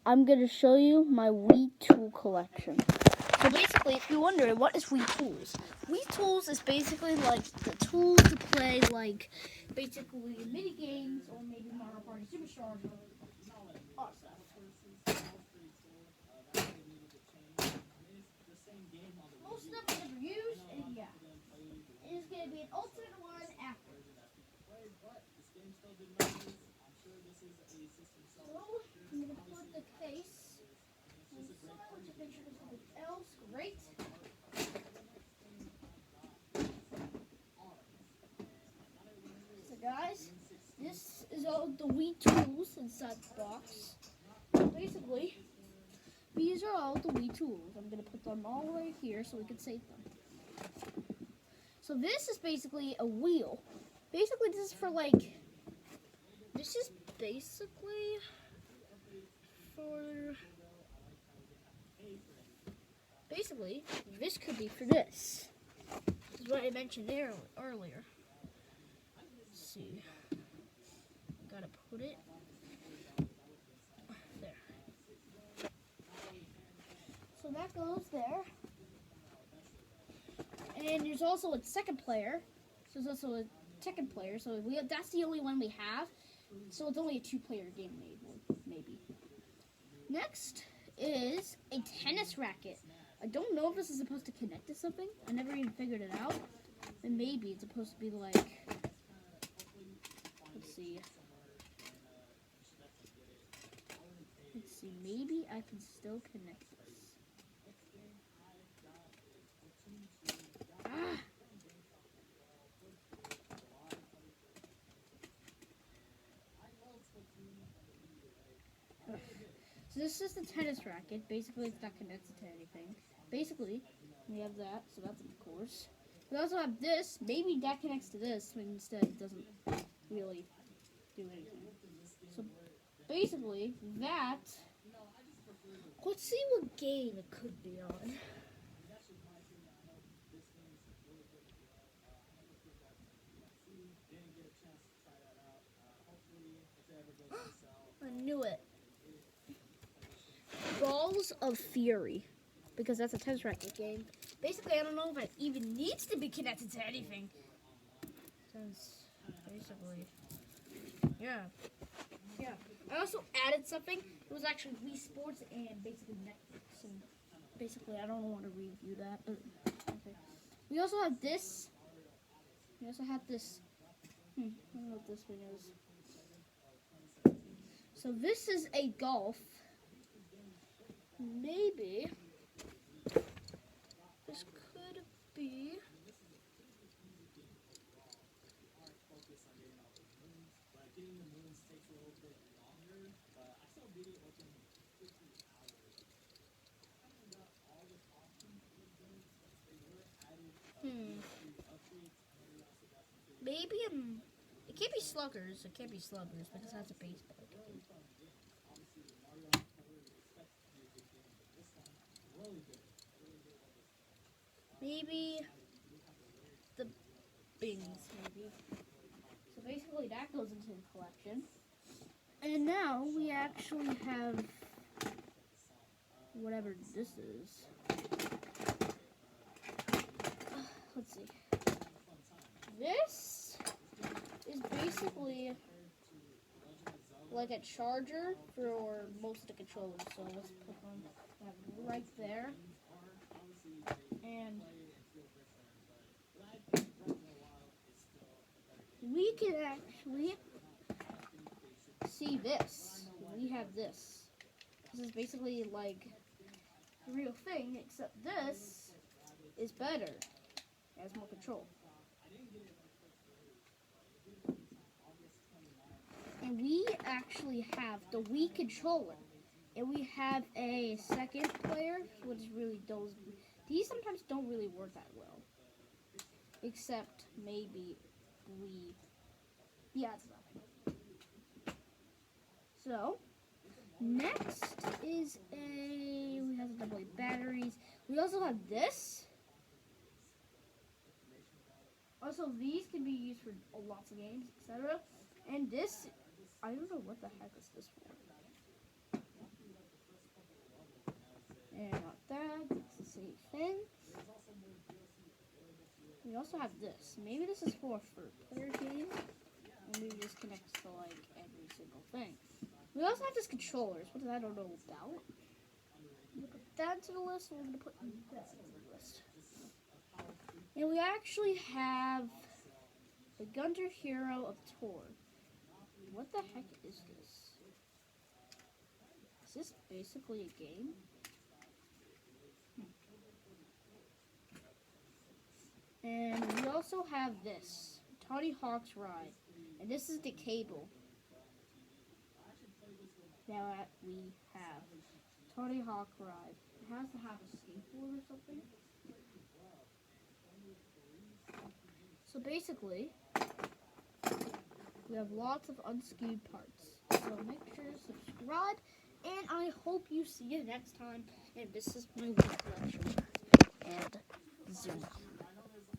I'm going to show you my Wii Tool Collection. So basically, if you're wondering, what is Wii Tools? Wii Tools is basically like the tools to play like basically mini games or maybe Mario Party Superstars or all stuff. Most of them I never use, and yeah. It is going to be an alternate one after. So, I'm going to put the case inside to make sure there's nothing else. Great. So guys, this is all the Wii tools inside the box. Basically, these are all the Wii tools. I'm going to put them all right here so we can save them. So this is basically a wheel. Basically, this is for like, this is basically for, basically, this could be for this. This is what I mentioned there earlier. Let's see. Gotta put it there. So that goes there. And there's also a second player. So there's also a second player. So that's the only one we have. So it's only a 2-player game, maybe. Next is a tennis racket. I don't know if this is supposed to connect to something. I never even figured it out. And maybe it's supposed to be like, let's see. Maybe I can still connect this. Ah. So this is the tennis racket. Basically, it's not connected to anything. Basically, we have that, so that's of course. We also have this. Maybe that connects to this, but instead it doesn't really do anything. So basically, that. Let's see what game it could be on. I knew it. Balls of Fury, because that's a tennis racket game. Basically, I don't know if it even needs to be connected to anything. Since, basically, yeah. I also added something. It was actually Wii Sports and basically Netflix. And basically, I don't want to review that, but okay. We also have this. We also have this. I don't know what this one is. So this is a golf. Maybe this could be. Maybe it can't be sluggers. It can't be sluggers because that's a baseball game. Maybe the Bings, maybe. So basically that goes into the collection. And now we actually have whatever this is. Let's see. This is basically like a charger for most of the controllers. So let's put them right there. And we can actually see this. We have this. This is basically like the real thing, except this is better. It has more control. And we actually have the Wii controller. And we have a second player, which really does. These sometimes don't really work that well. Except maybe yeah, it's nothing. So, next is we have the AA batteries. We also have this. Also, these can be used for lots of games, etc. And this, I don't know what the heck is this for. We also have this. Maybe this is for a four-player game. Or maybe this connects to like every single thing. We also have this controllers, which I don't know about. I'm gonna put that to the list, and we're gonna put that to the list. And we actually have the Gunter Hero of Tor. What the heck is this? Is this basically a game? And we also have this, Tony Hawk's Ride. And this is the cable that we have. Tony Hawk Ride. It has to have a skateboard or something. So basically, we have lots of unskewed parts. So make sure to subscribe, and I hope you see you next time. And this is my Wii collection. And zoom out.